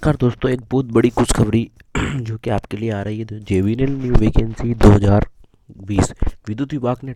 नमस्कार दोस्तों, एक बहुत बड़ी खुशखबरी जो कि आपके लिए आ रही है। तो जेवीएनएल न्यू वैकेंसी 2020 विद्युत विभाग ने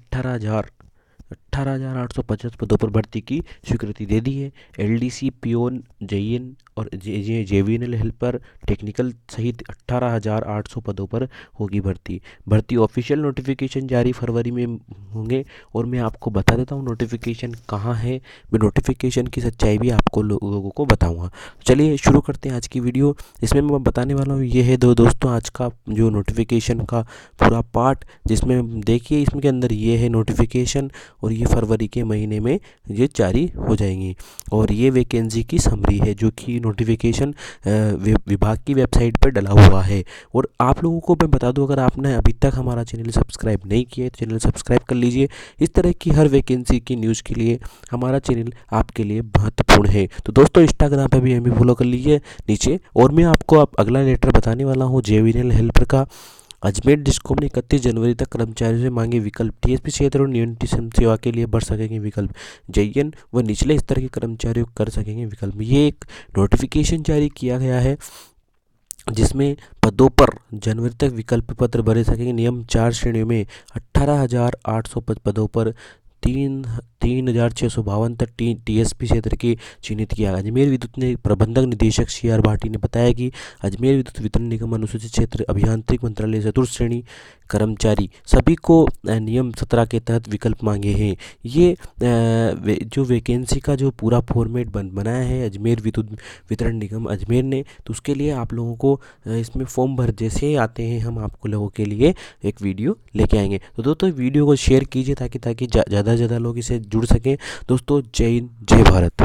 18,850 पदों पर भर्ती की स्वीकृति दे दी है। एलडीसी, पियोन, जेईएन और जेवीएनएल हेल्पर, टेक्निकल सहित 18,800 पदों पर होगी भर्ती ऑफिशियल नोटिफिकेशन जारी फरवरी में होंगे। और मैं आपको बता देता हूँ नोटिफिकेशन कहाँ है। मैं नोटिफिकेशन की सच्चाई भी आपको लोगों को बताऊँगा। चलिए शुरू करते हैं आज की वीडियो। इसमें मैं बताने वाला हूँ ये है दोस्तों आज का जो नोटिफिकेशन का पूरा पार्ट, जिसमें देखिए इसमें के अंदर ये है नोटिफिकेशन और ये फरवरी के महीने में ये जारी हो जाएंगी। और ये वैकेंसी की समरी है जो कि नोटिफिकेशन विभाग की वेबसाइट पर डला हुआ है। और आप लोगों को मैं बता दूं, अगर आपने अभी तक हमारा चैनल सब्सक्राइब नहीं किया है तो चैनल सब्सक्राइब कर लीजिए। इस तरह की हर वैकेंसी की न्यूज़ के लिए हमारा चैनल आपके लिए महत्वपूर्ण है। तो दोस्तों इंस्टाग्राम पर भी हमें फॉलो कर लीजिए नीचे। और मैं आपको अब अगला लेटर बताने वाला हूँ जेवीएनएल हेल्पर का। अजमेर डिस्कॉम ने 31 जनवरी तक कर्मचारियों से मांगे विकल्प। टीएसपी क्षेत्र और न्यूनतम सेवा के लिए भर सकेंगे विकल्प। जेईएन व निचले स्तर के कर्मचारियों कर सकेंगे विकल्प। ये एक नोटिफिकेशन जारी किया गया है जिसमें पदों पर जनवरी तक विकल्प पत्र भरे सकेंगे। नियम 4 श्रेणियों में 18,800 पदों पर 3,652 तक टीएसपी क्षेत्र के चिन्हित किया। अजमेर विद्युत ने प्रबंधक निदेशक सीआर भाटी ने बताया कि अजमेर विद्युत वितरण निगम अनुसूचित क्षेत्र अभियांत्रिक मंत्रालय चतुर्थ श्रेणी कर्मचारी सभी को नियम 17 के तहत विकल्प मांगे हैं। ये जो वैकेंसी का जो पूरा फॉर्मेट बनाया है अजमेर विद्युत वितरण निगम अजमेर ने, तो उसके लिए आप लोगों को इसमें फॉर्म भर जैसे ही आते हैं हम आपको लोगों के लिए एक वीडियो लेके आएंगे। तो दोस्तों वीडियो को शेयर कीजिए ताकि ज़्यादा से ज़्यादा लोग इसे जुड़ सकें। दोस्तों जय हिंद, जय भारत।